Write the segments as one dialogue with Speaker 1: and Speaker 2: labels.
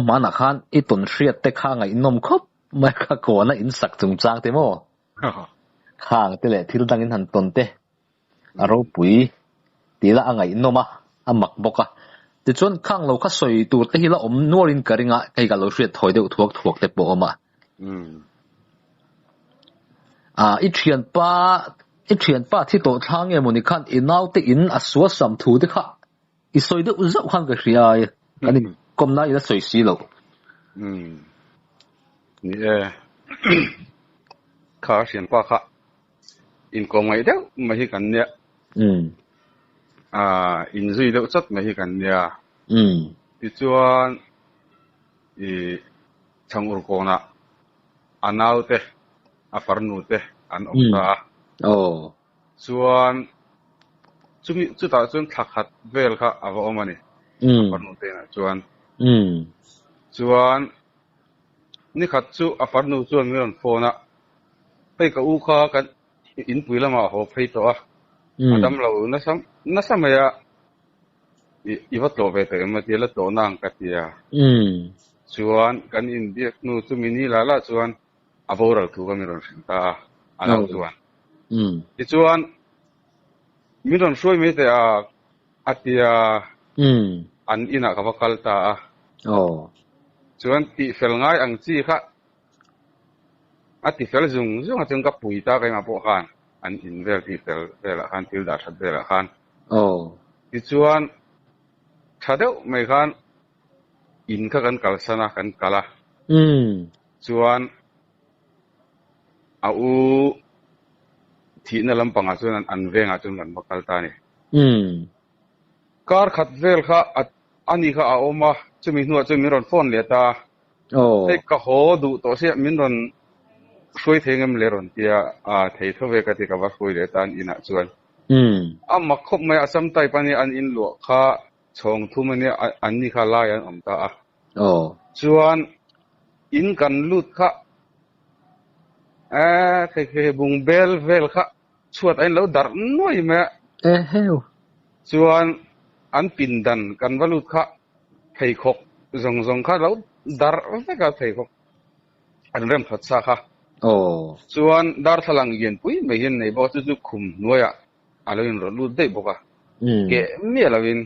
Speaker 1: mana khan itun hriat te kha ngai nom khop mai kha kona in sak chung chang te mo khang te le thil dang in han ton te aro pui tila angai noma amak boka ti chon khang lo kha soi tur te hila om nuarin karinga kai ga lo hriat thoi deuh thuak te po oma i thian pa thi to thang emoni khan inau te in aswa sam thu te kha i soi de uzau khan ka hria ani kom na ila soi si lo
Speaker 2: ni kha thian pa kha in ko ngai deuh ma hi kan nia in zui deuh chat ma hi kan nia ti chuan changur ko na anau te aparnu te an omta chuan chu ta chuan thakhat vel kha awa omani aparnu te na chuan ni khat chu aparnu chuan miron phone a pei ka u kha kan in puilama ho phei to a adam lo na samaya iwat lo ve te ma ti la to nang ka tia chuan kan in biak nu chu mini la chuan avoral thu ka miron ta anau chuan ti chuan miron soi me te a atia an ina ka vakal ta chuan ti fel ngai ang chi kha ati fel zung chung ka pui ta kai ma po khan an in vel ti fel vela khan til da that vela khan ti chuan thadeu mai khan in kha kan kalsana kan kala chuan au thi na lampanga chuan an venga chung kan vakal ta ni kar khat vel kha ani kha a oma chumi hnuah chu miron phone le ta ei ka ho du to se minron soi thengem le ron tia thei tho ve ka ti ka va khoi le tan ina chuan amma khop mai asam tai pani an in lo kha chhong thu mani an ni kha lai an om ta chuan in kan lut kha thei bung bel vel kha chuat ein lo dar noi me
Speaker 1: heu
Speaker 2: chuan an pin dan kan valut kha thei khok zong kha lo dar ve ka thei khok an rem that sa kha chuan dar thalang yen pui mai hian nei bo chu khum noya aloin ro lut dei boka ke mi lawin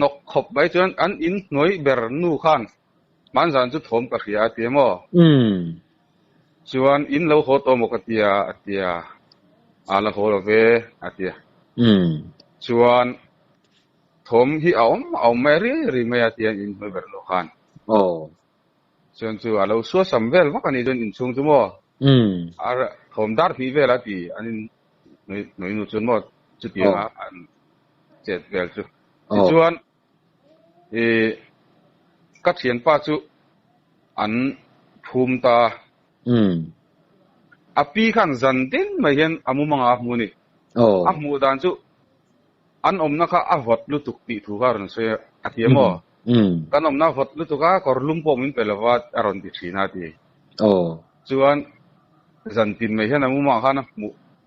Speaker 2: nok khop bai chuan an in noi ber nu khan man zan chu thom ka khia ti mo chuan in lo ho to mo ka tia ala ho lo ve atia chuan thom hi aom mai ri mai atia in noi ber lo khan chuan chu alo so sam vel ma kan i don in chung chu mo ara thom dar phi vel ati anin noi nu chun mo chu ti an chet vel chu chuan ka thian pa chu an phum ta api khan zan tin mai hian amumanga hmuni mu dan chu an omna kha avot lutuk ti thu gar na se atiamo kan omna vot lutuka korlum po min pelawat aron ti thina ti chuan zan tin mai hian amuma khan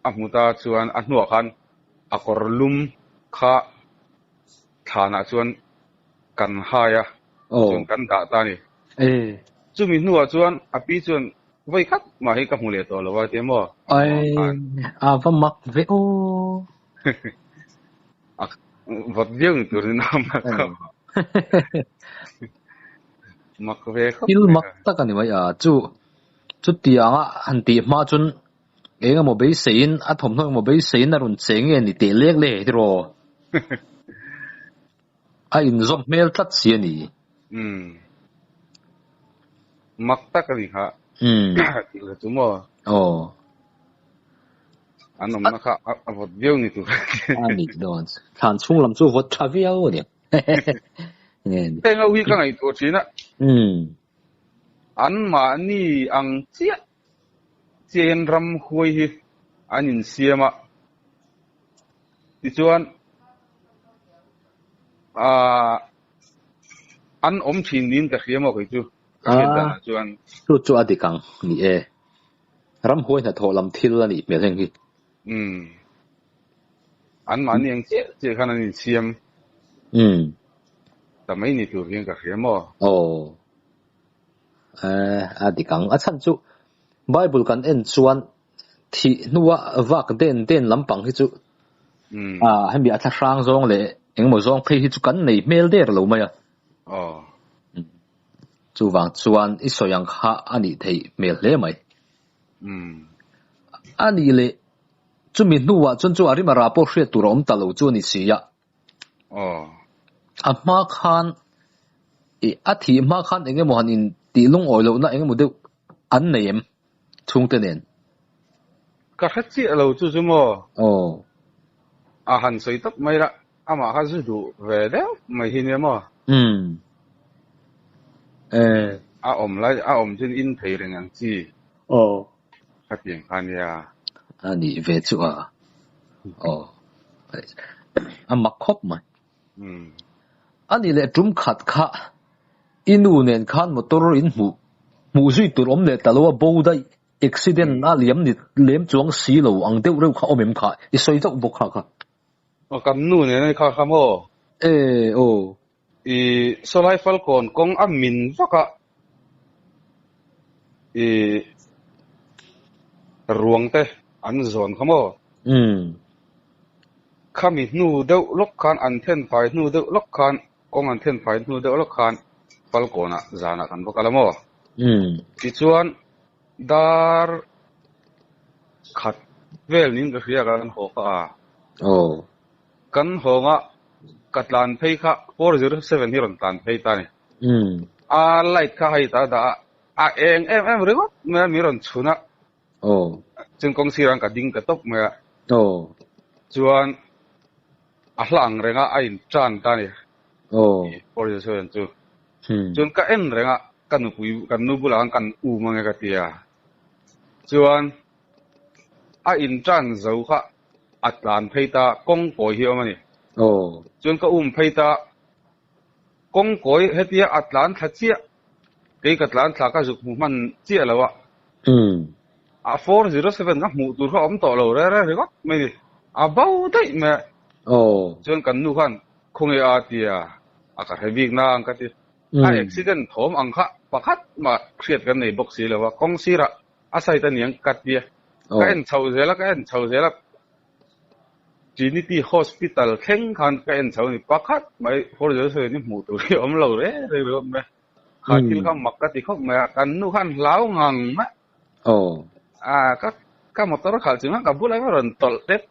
Speaker 2: amuta chuan anhuwa khan a korlum kha thana chuan kan haya chuan kan da ta ni chumi hnuwa chuan api chuan voi khat ma hi ka hmule to lawa ti mo
Speaker 1: va mak ve o
Speaker 2: vot vieng tur ni nam ka mak ve khop
Speaker 1: il mak ta kan ni mai chu tianga han ti ma chun enga mo be sein a thom thong mo be sein a run cheng e ni te lek le ti ro a in zom mel tat si ani
Speaker 2: mak ta kan ni ha le tu mo anom na kha avot vieng ni tu
Speaker 1: ani don khan chung lam chu vot thaviao ni
Speaker 2: tenga wi ka ngai to china an ma ni ang chia chen ram khoi hi anin siama ti chuan an chin nin ka khiam o kai chu
Speaker 1: chu adi kang ni e ram hoi na tholam thil ani me theng hi
Speaker 2: an man yang che khan ani siam ta mai ni tu hian ka khiam o
Speaker 1: adi kang a chan chu Bible kan en chuan thi nuwa vak den lampang hi chu hemi a thrang zong le engmo zong phei hi chu kan nei mel der lo mai chu wang chuan isoyang kha ani thei mel hle mai ani le chu mi nuwa chun chu ari mara po hriat turom talo chu ni sia ma khan athi ma khan engemo hanin ti lung oilo na engemo de an neem chung te nen
Speaker 2: ka khachi alo chu chu mo a han soi tap mai ra ama kha zu du ve de mai hin ne mo a om chin in thei reng ang chi kha tiang khan ya
Speaker 1: ani ve chu ama khop mai ani le tum khat kha inu nen khan motor in mu zui tur om le talo bo dai accident na liam ni lem chuang si lo ang deuh reu kha omem kha I soi dau bok kha
Speaker 2: kam nu ne nei kha mo solai falcon kong amin vaka ruang te an zon khamo khami nu deuh lok khan an then phai nu deuh lok khan kong an then phai nu deuh lok khan falcona zana kan vaka lamo ti chuan dar khat vel nin ka hria kan ho ka kan ho nga katlan phei kha 407 hiron tan phei ta ni light kha hai ta da em rigo me miron chuna chung kong sirang ka ding ka top me chuan a hlang renga a in chan ta ni 407 chu chun ka en renga kan nu bulang kan u mange ka tia chuan a in chan zo kha atlan phei ta kong koi hi omani chuan ka phei ta kong koi hetia atlan thachia ke katlan thla ka zuk mu man chia lawa 407 ka mu tur kha om to lo re got me ni a bau dai me chuan kan nu khan khonge a tia a ka hebik na ang ka ti a accident thom ang kha pakhat ma khriat kan nei box si lawa kong sira asai ta niang kat dia ka en chho zela Trinity Hospital kheng khan ka en chho ni pakhat mai 407 ni mu tur hi om lo re me kha til kha mak ka ti khok me kan nu khan lau ngang ma ka motor khal chinga ka bulai ma ron tol tet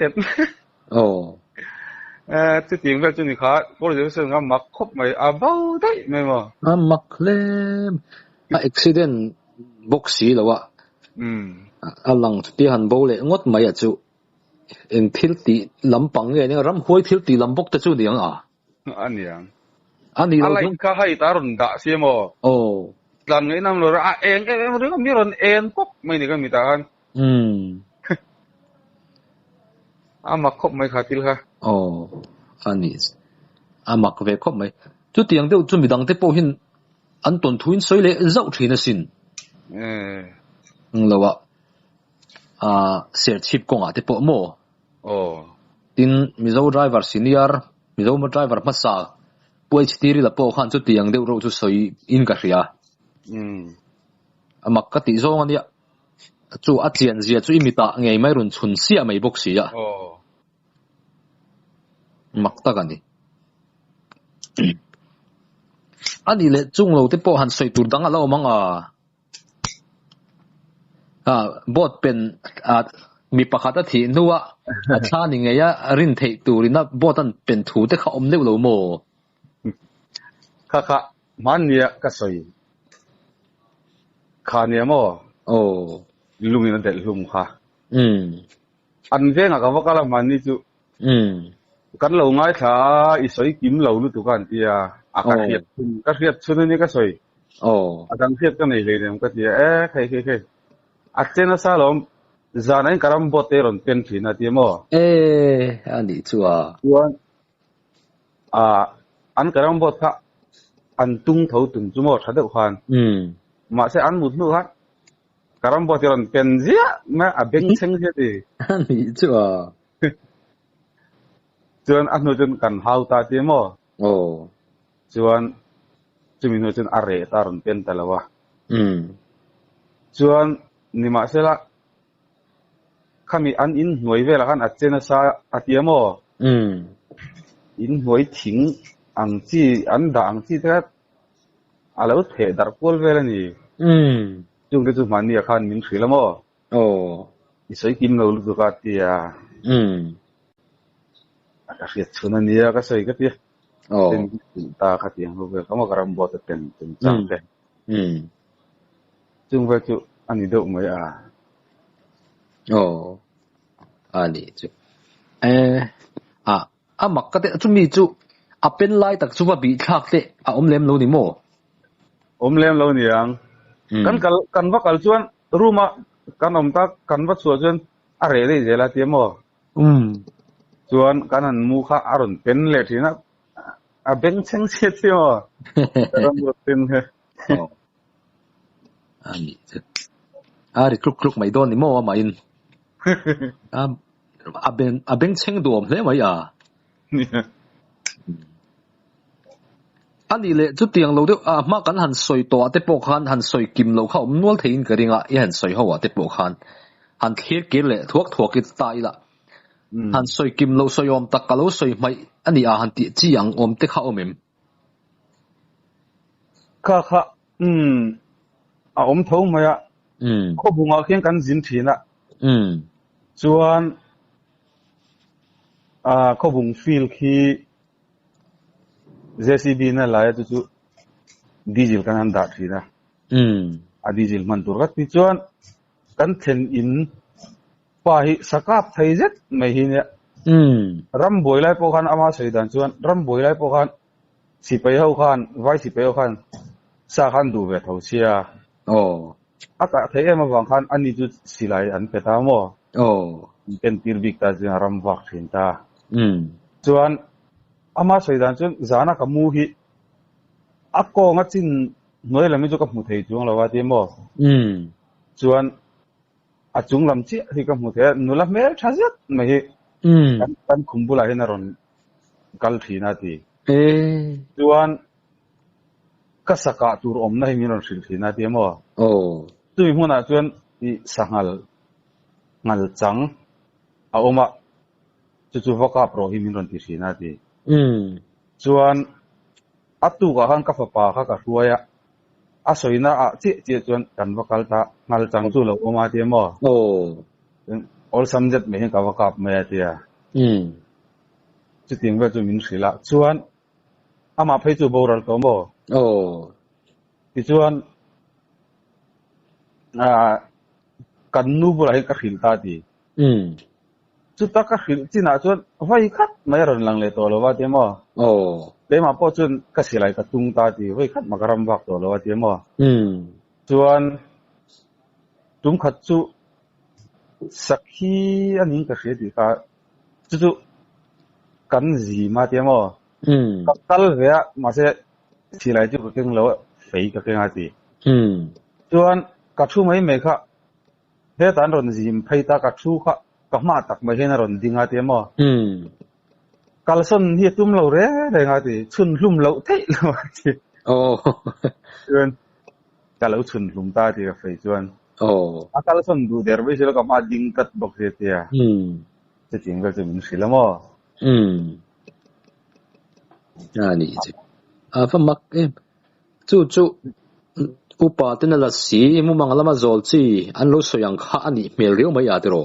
Speaker 2: ti ting vel chu ni kha 407 ka mak khop mai a bau dai me mo
Speaker 1: mak lem accident box si lawa alang ti han bo le ngot mai a chu en thil ti lampang nge ni ram hoi thil ti lambok ta chu niang
Speaker 2: aniang ani alai ka hai ta ron da se mo tlan ngai nam lo ra em ri mi ron en pop mai ni ka mi ta an amak khop mai khatil kha
Speaker 1: ani amak ve khop mai chu tiang deuh chu mi dang te po hin an ton thuin soi le zau thina sin lawa ser chip konga te po mo tin mizo driver senior mizo mo driver masa PhD ri la po khan chu tiang deuh ro chu soi in ka ria amak ka ti zong ania chu a chian zia chu imita ngei mai run chhun sia mai bok sia mak ta kan ni ani le chung lo te po han soi tur dang a lo manga bot pen mi pakhata thi nuwa acha ni ngeya rin thei turina botan pen thu te kha om deuh lo mo
Speaker 2: kha mania ka soi khania mo lumina del lum kha an venga ka wakala mani chu kan lo ngai tha I soi kim lo lu tu kan tia a ka khiat chun ni ka soi adang khiat ka nei le nem ka tia khai a chena sa lom zanai karam bote ron pen thina ti mo
Speaker 1: ani chuan
Speaker 2: an karam bot kha an tung thấu từng chú một thật được hoàn mà sẽ ăn một nụ hát karam bọt tiền pen zia mà à beng cheng zia đi
Speaker 1: ni chưa
Speaker 2: chuan a hnu chuan kan hau ta ti mo chuan chumi hnu chuan a re ta ron pen talawa chuan nima sela khami an in hnuai vela kan a chena sa a ti mo in hnuai thing ang chi an da ang chi ta alo the dar kol vela ni chung de chu man ni khan min thila mo isoi kim lo lu ka ti a ka riat chuna ni ka soi ka ti ta ka ti ho ve ka mo karam bo ta ten chang te chung ve chu ani do mai a
Speaker 1: ani chu mặc cái đấy chúng mình chú bên lại đặc chú bị khác đấy lem lâu đi mò
Speaker 2: lem lâu đi ang kan vác chuan ruma kan ta kan vác chuan are đấy giờ là tiếng mò chuan kan an mu kha aron pen le thina beng cheng che ti mò ram bo tin he
Speaker 1: ani chu ari kluk mai don ni mò ma in beng cheng dom le mai anh đi lệ chút tiền lâu đấy mà cắn hàn soi to tết bộ khan hàn soi kim lâu không nuôi thấy cái gì ngạ hàn soi hậu tết bộ khan hàn thiết cái lệ thuốc cái tai là hàn soi kim lâu soi om tắc cả lâu soi mày anh đi hàn tiệt chi yang om tết khao mềm
Speaker 2: kha om thâu mày có bùng ở khiên cắn dính thì nè chuan có bùng feel khi JCB na lại tu diesel kan han da thi na diesel man tur gat pi chuan kan then in pa hi sakap thei zet mai hi ne ram boi lai po khan ama sei dan chuan ram boi lai po khan si pai ho khan vai si pai ho khan sa khan du ve tho sia aka thei em awang khan ani chu silai an peta mo pen tir bik ta jin ram wak thin ta chuan ama saidan chun zana ka mu hi akko nga chin noi lami chu ka mu thei chung lawa ti mo chuan a chung lam chi hi ka mu the nula mer thazet mai hi kan khumbula hin ron kal thina ti chuan ka saka tur om na hi min ron sil thina ti mo tui huna chuan i sangal ngal chang a oma chu voka pro hi min ron ti thina ti chuan atu ka han ka fa kha ka ruaya a soina a che chuan kan vakal ta ngal chang chu lo oma ti mo all samjet me ka vakap me tia chu ting ve chu min sila chuan ama phei chu boral to mo ti chuan kan nu bula hi ka khil ta ti chu ta ka khil china chuan vai khat mai ron lang le to lo wa ti mo le ma po chun ka silai ka tung ta ti vai khat makaram wak to lo wa ti mo chuan tum khat chu sakhi anin ka hre ti ka chu kan zi ma ti mo ka kal ve ma se silai chu ka keng lo fei ka keng a ti chuan ka thu mai me kha he tan ron zim phei ta ka thu kha ka ma tak mai hen ron dinga ti mo kalson hi tum lo re nga ti chun hlum lo thei lo ti chuan ka lo chun hlum ta ti ka fei chuan a kalson du der be selo ka ma ding kat bok se ti a che ting ga chu min sila mo
Speaker 1: ani che fa mak em chu upa tin la si mu mang lama zol chi an lo soyang kha ani mel riu mai atero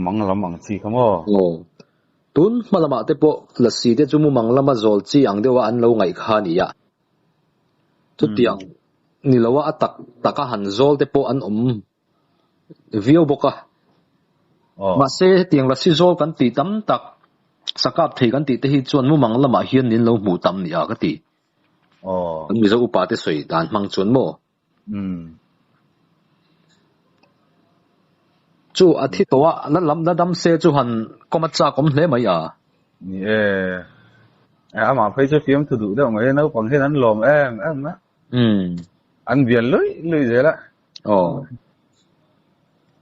Speaker 2: mang lamang chi kamo
Speaker 1: tun malama te po la si te chu mu mang lama zol chi ang dewa an lo ngai kha ni ya chu tiang ni lawa atak taka han zol te po an view boka ma se tiang la si zol kan ti tam tak sakap thei kan ti te hi chuan mu mang lama hian nin lo mu tam ni a ka ti an mi zo upa te soi dan mang chuan mo chu athi towa na lam na dam se chu han koma cha kom hle mai
Speaker 2: mà phải cho phim từ đủ đâu mà nó còn cái anh lồm em á anh biển lưỡi dễละ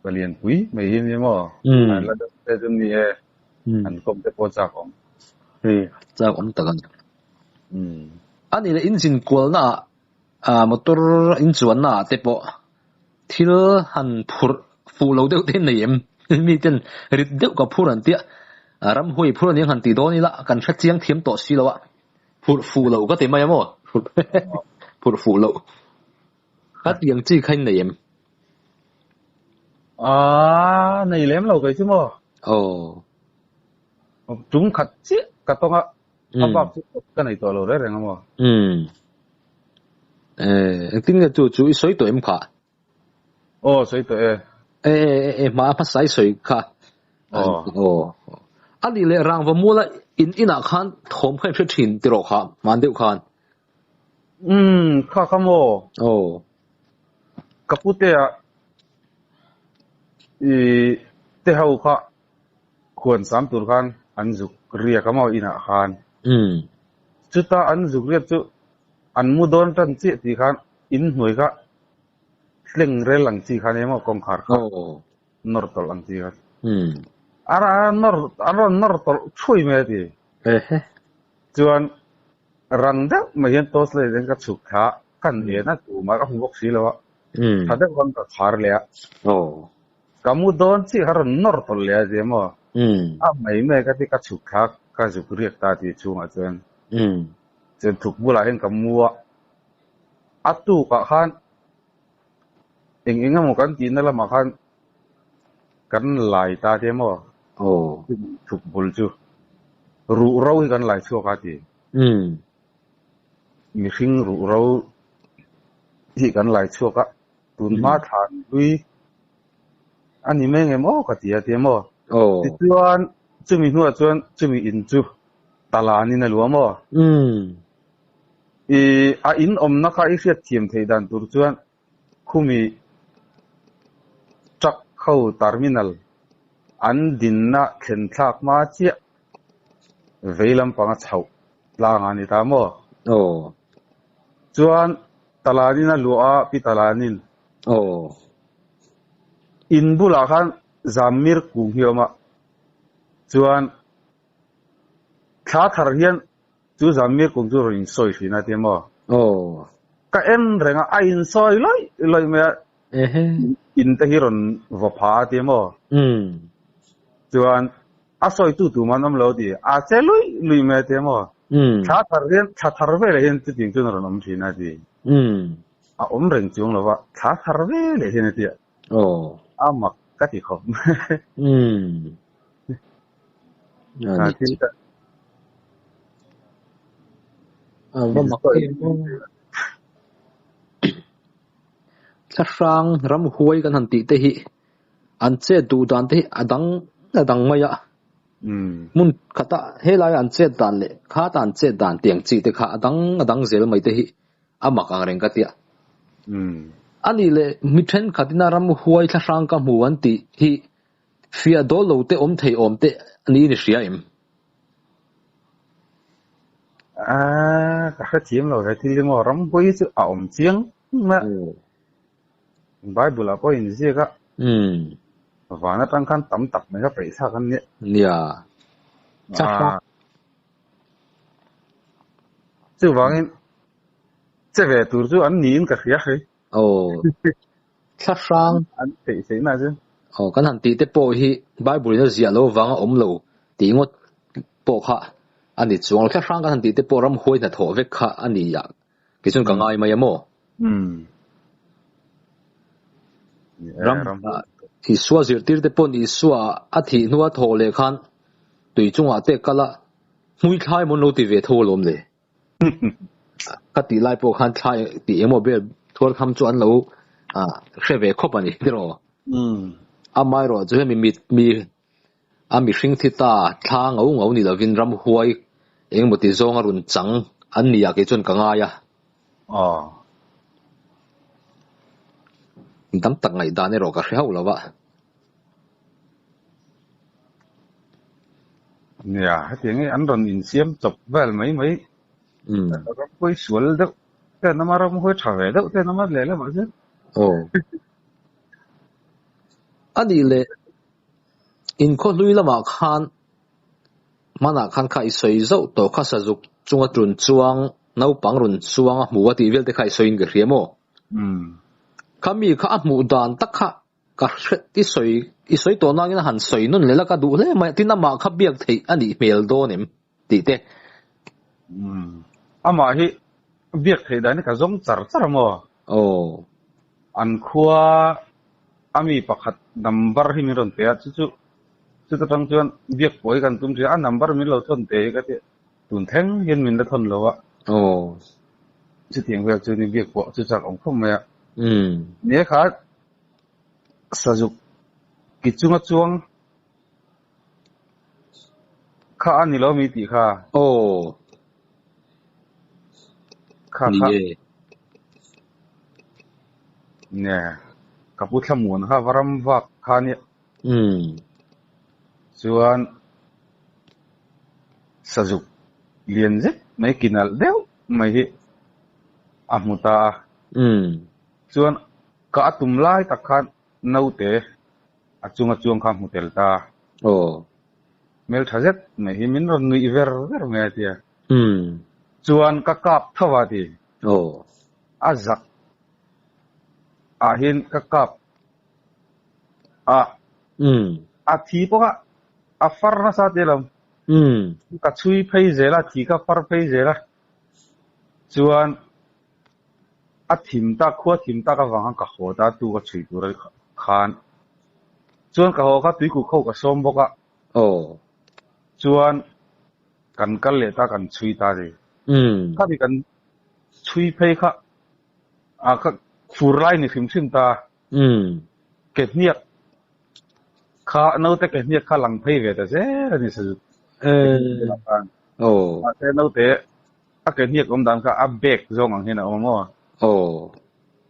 Speaker 2: ก็เรียนปุ๋ยไม่เห็นยังมั้งแล้วแต่ตรงนี้อันก็จะพอจากผม
Speaker 1: จากผมตะกันอันนี้อินสินกวลน่ะมอเตอร์อินจวนน่ะแต่พอที่เราหันฟูเราเดียวเท่านี้มีแต่ริดเดียวกับผู้นั้นเตี้ยรำห้วยผู้นี้หันตีโดนี่ละกันชัดเจียงเทียมต่อสิแล้วอะฟูเราก็เต็มไปมั้งฟูเราก็เตียงจี้ใครเนี่ย
Speaker 2: này lém lâu cái chứ mà chúng khát chứ khát tông á bắp cái này to lâu đấy rồi mà
Speaker 1: tính là chú suy tuổi em khá
Speaker 2: suy tuổi
Speaker 1: mà phát sai suy khá anh đi lệ rang và mua lại in à khan thom khai phát triển từ khá mà đều khan
Speaker 2: khá mà cái bút đấy te hau kha khon sam tur khan an zuk ria kamau ina khan chuta an zuk ria chu an mu don tan chi ti khan in hnoi kha thleng re lang chi khan emo kong khar kha nor tol ang chi kha ara nor tol chui me ti chuan rang da ma yen tos le den ka chuk kha kan ye na tu ma ka hung bok si lo thade kon ka khar le kamu don chi har nor tol le je mo mai me ka ti ka chuk kha ka zuk riak ta ti chung a chen chen thuk bula hen kamu atu ka khan eng mo kan ti na la ma khan kan lai ta te mo thuk bul chu ru ro hi kan lai chu ka ti mi hring ru ro hi kan lai chu ka tun ma than lui anh em nghe mò cái gì thế mò chuan chú mình nuôi chuan chú mình in chú ta là anh này luôn mò in nó khai ít tiệm thấy đàn tur chuan kumi chắc khâu terminal anh din na khen thác mà chia về làm bằng chậu là anh ta mò chuan ta là anh này lúa pi ta là anh in bula khan zamir kung hioma chuan kha thar hian chu zamir kung chu ring soi thina te mo ka en renga a in soi loi me in te hiron va pha te mo chuan a soi tu man am lo di a che lui me te mo kha thar ve le hian chu ting chu ron om thina di a om reng chung lo wa kha thar ve le hian ti mặc cái gì không
Speaker 1: mặc chắc sang ram huay kan han ti te hi an che du dan te adang maya mun khata helai an che dan le kha tan che dan tiang chi te kha adang zel mai te hi amak ang reng ka tia ani le mithen khatina ram huai thla sang ka mu an ti hi fia do lo te om thei om te ani ni ria em
Speaker 2: ka chim lo cái thi mo ram huai chu a om chiang ma bible a po in ji ka và nó tăng khăn tẩm tập này các phải sao khăn nhỉ
Speaker 1: chắc
Speaker 2: chứ vắng chứ về tụi chú anh nhìn cả khía ấy
Speaker 1: chắc sang
Speaker 2: anh thấy thế nào chứ
Speaker 1: cái thằng tí tế bộ hi Bible nó dạy lâu vắng ống lâu tí ngót bộ khá anh đi chuông chắc sang cái thằng tí tế bộ ram hôi là thổ vết khá anh điyak cái chuyện càng ai mà yếm mò ram thì xua dữ tiệt tế bộ đi xua thì nó thổ lệ khan tùy chung à tế cái là mũi khai muốn lâu thì về thổ lom lệ cái tỷ lại bộ khan khai tỷ em mà biết thua tham cho anh lâu sẽ về khóc anh đi rồi mai rồi cho nên mi sinh thì ta thang ngấu ni là vin ram huai em một tí zong arun trắng anh ni cái chuyện càng ai tắm tặng ngày đàn này rồi cả hậu là vậy
Speaker 2: nhà tiếng ấy anh rồi in xiêm chụp về mấy nó quay xuống đâu thế nó mà không quay trở về đâu thế nó mà lẽ là mà chứ
Speaker 1: anh đi lệ in có lui là mà khan mà na khan khai soi dâu tổ khá sử dụng chung ở trốn chuang nấu bằng run chuang mua ti vel te khai soi cái gì mo kami khá mua đàn tắc khá cả tí soi tổ năng hẳn soi nun lệ là cả đủ lệ mà tin mà khá biết thì anh đi mail đó nem tí te
Speaker 2: mà hi biết thì đấy cái giống chả mà anh khoa ami pakhat number hi mi ron te chu tang chuan biak poi kan tum ria number mi lo thon te ka te tun theng hian min la thon lo wa chu tiang vel chu ni biak po chu chak ong khom ya ne kha sajuk ki chunga chuang kha ani lo mi ti kha kha nè kaput lamun ha varam vak khani chuan sajuk lian zet mai kinal deuh mai hi amuta chuan ka atum lai takhan note achunga chuang kha mutel ta mel thazet mai hi min ron nui ver nge tia chuan ka kap thawa ti azak ahin ka kap a thi po ka a far na sa telam ka chui phei zela thi ka far phei zela chuan a thim ta ka wang ka ho ta tu ka chui tu ra khan chuan ka ho ka tui ku khau ka som boka chuan kan kal le ta kan chui ta de ka bi kan chui phei kha a ka fur lai ni phim ta ke niak kha no te ke niak kha lang phei ve ta ze ni su a te no te a ke niak om dan kha a bek zong ang hena om mo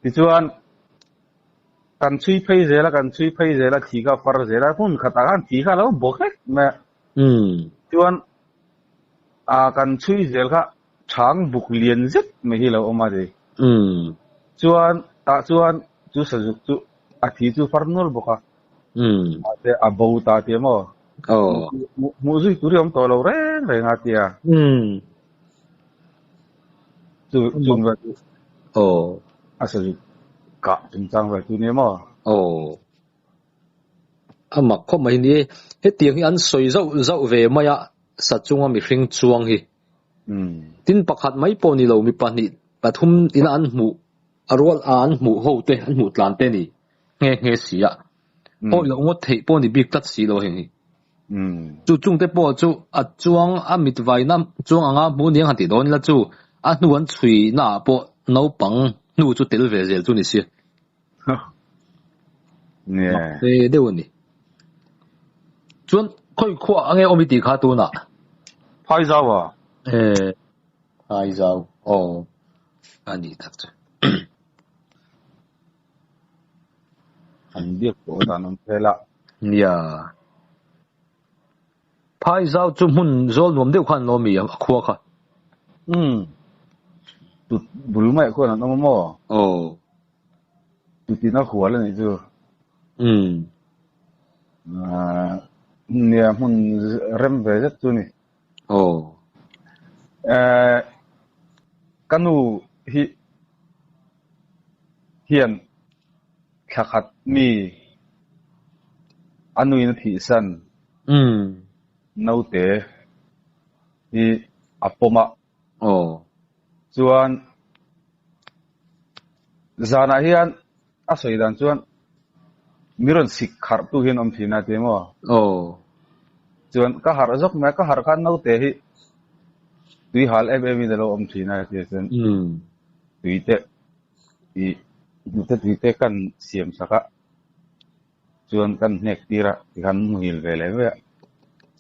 Speaker 2: ti chuan kan chui phei zela thi ka far zela hun khata kan thi kha lo bok me chuan a kan chui zel kha chang buk lian zet me hi lo oma de chuan chu sajuk chu a thi chu farnol boka ate a bo ta te mo mu zui turi om to lo re nga tia chu va a sajuk ka chung chang va tu ne mo
Speaker 1: ama kho mai ni he tiang hi an soi zau ve maya sa chunga mi hring chuang hi tin pakhat mai po ni lo mi pani pathum in an mu arol an mu ho te an mu tlan te ni nge sia po lo ngot thei po ni bik tat si lo he chu chung te po chu a chuang a mit vai nam chuang anga mu niang han ti don la chu a nuan chui na po no pang nu chu tel ve zel chu ni si
Speaker 2: nè
Speaker 1: de woni chuan khoi khwa ange omi ti kha tu na
Speaker 2: phai zaw à
Speaker 1: phai zaw ani tak chu
Speaker 2: an biak po ta non phela
Speaker 1: ya phai zaw chu mun zol nom deu khan lo mi khwa kha
Speaker 2: tụt bul mai ko na no mo tụt na khwa le ni chu nè mun rem về rất tu ni kanu hiền khakhat mi anu in thi san nau te hi apoma chuan zana hian a soidan chuan miron sik khar tu hin om thina te mo chuan ka har zok me ka har khan nau te hi tui hal mi de lo om thina te chen tui te kan siam saka chuan kan nek tira kan muhil ve le ve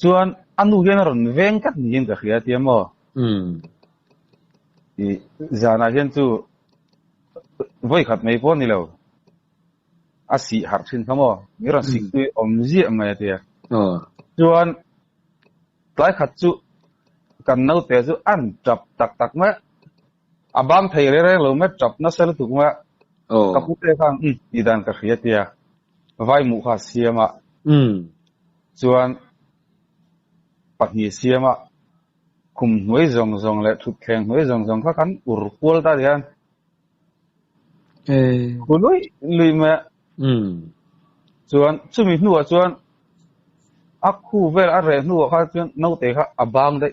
Speaker 2: chuan anu hian ron veng kat ni hin ka khia te mo zana hian chu voi khat mai po ni lo a si har thin thamo miron sik tui om ji mai te chuan lại khát chú cần nấu té chú ăn chập tắc mấy bang thầy rồi lâu mấy chập nó sẽ được mà cặp bút tê khang đi đàn cả khía tia vai mũ khát xia mà chuan bạc nhị xia mà cùng nuôi rong lại thụt khen nuôi rong các cán ur cuol ta đi ăn cuol lui mà chuan chú mình nuôi chuan khu về ở nuôi khác chuan nấu té khác bang đấy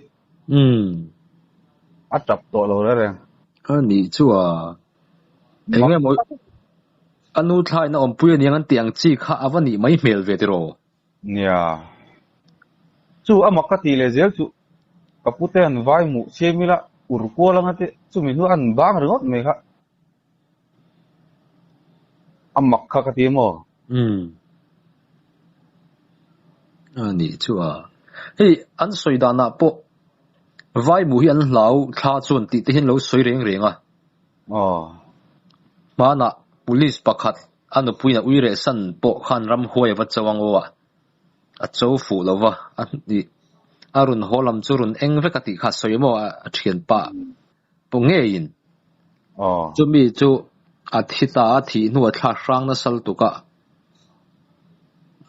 Speaker 2: chập tổ lâu đấy
Speaker 1: 你chú em nghe mỗi anh nuôi thay nó ông bùi niang anh tiếng chỉ khá vẫn ni mấy mail về rồi
Speaker 2: yeah chú mặc cái gì lấy chú kaputean vai mu semila urko lang ate chumi nu an bang ringot me kha amak kha ka ti mo
Speaker 1: ani chua hey an soidana po vai mu hi an lau tha chun ti te hin lo soi reng a mana police pakhat an puina uire san po khan ram hoi wa chawangowa a chau fu lova an ni arun holam churun eng vekati kha soimo a thian pa punge in chumi chu athita thi nu thla rang na sal tuka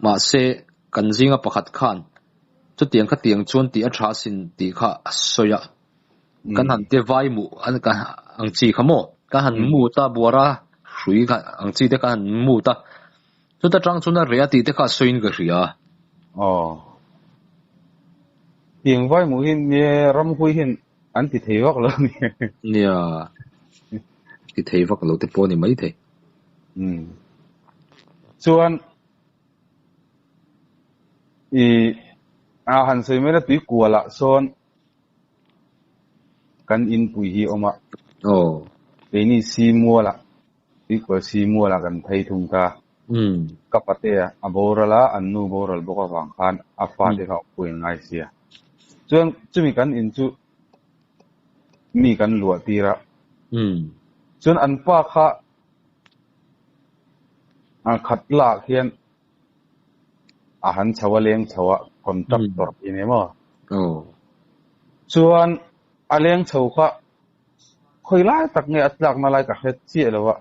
Speaker 1: ma se kanjinga pakhat khan chu tiang kha tiang chon ti a tha sin ti kha soya kan han te vai mu an ka ang chi khamo ka han mu ta bora hrui ka ang chi te ka han mu ta chu ta tang chuna rea ti te kha soin ga ria
Speaker 2: tiếng vai mu hin ne ram hui hin an ti thei wak lo ni
Speaker 1: ya ti thei wak lo te po ni mai the
Speaker 2: chuan han sei me na ti kuala son kan in pui hi oma ni si muala ti ko si muala kan thei thung ta kapate aborala annu boral boka wang khan afa de ka pui ngai sia chuan chumi kan in chu mi kan lua tira chuan an pa kha an khat la khian han chawaleng chawa contractor inemo chuan aleng chau kha khoi lai tak nge atlak na lai ka het chi lawa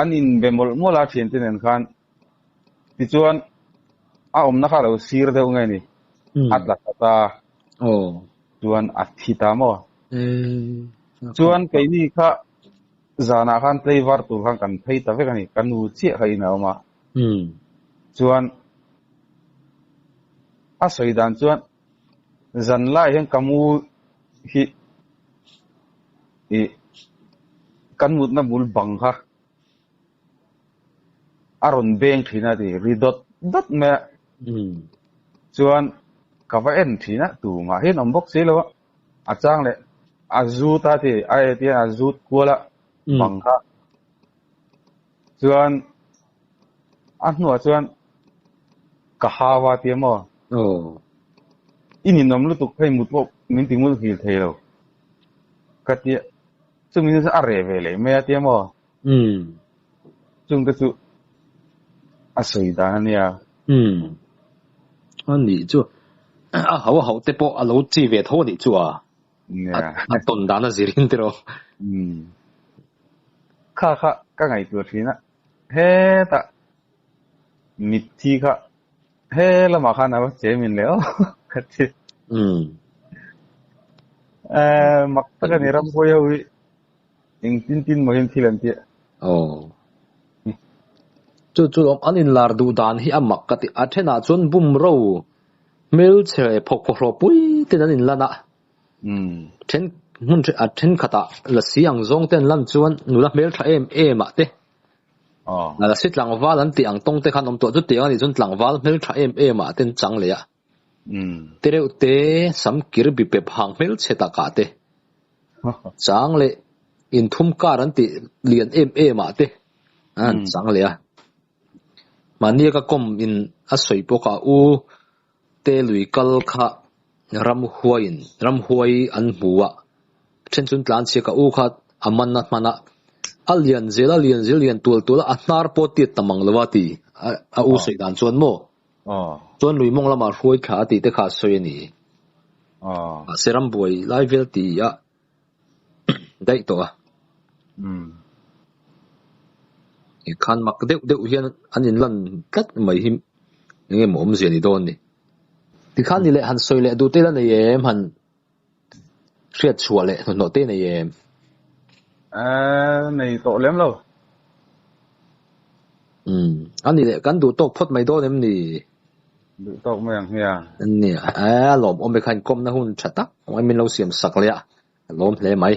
Speaker 2: anin bemol mola thien ten khan ti chuan om na kha lo sir deu ngai ni atlak ta chuan athita mo chuan kai ni kha zana khan tleivar tu khan kan thei ta ve kani kanu che khai na ma chuan a soidan chuan zan lai hen kamu hi kanmut na bul bang kha aron beng thina di ridot dot me chuan kava en thina tu ma hen ombok se lo achang le azuta ti ai ti azut kuala bang kha chuan anua chuan kahawa ti mo ini nom lu tuk phai mut pok min ti mul hil thei lo katia chung min sa are ve le me ti mo chung ta chu asoi da nia
Speaker 1: ani chu a hau te po a lo chi ve tho ni chu a ton da na zirin tero
Speaker 2: kha ka ngai tu thina he ta mit thi kha he la ma kha na che min leo khati mak ta ka ni ram ko yo wi ing tin mo hin thilan ti
Speaker 1: chu om anin lar du dan hi amak ka ti athena chun bum ro mel che phok ro pui ten anin lana then mun then khata la siang zong ten lam chuan nula mel tha em ma te la sit lang wal an ti ang tong te khan om to chu te ani chun tlang wal mel tha em ma ten chang le ya tereu te sam kir bi pe phang mel che ta ka te chang le in thum kar an ti lian em ma te an chang le ya mania ka kom in a soi poka u te lui kal kha ram huai an huwa chen chun tlan che ka u kha aman na mana alian zel tul a nar po ti tamang lawati a u sei dan chuan mo chuan lui mong lama hruai thla ti te kha soi ni seram buai lai vel ti ya dai to khan mak deuh hian anin lan tlat mai him nge mom zia ni don ni ti khan ni le han soi le du te la nei em han riat chua le no te nei em
Speaker 2: nei to lem lo
Speaker 1: ani le kan du tok phot mai do nem ni
Speaker 2: du tok meng hia
Speaker 1: ni lom om be khan kom na hun thata oi min lo siam sak le lom hle mai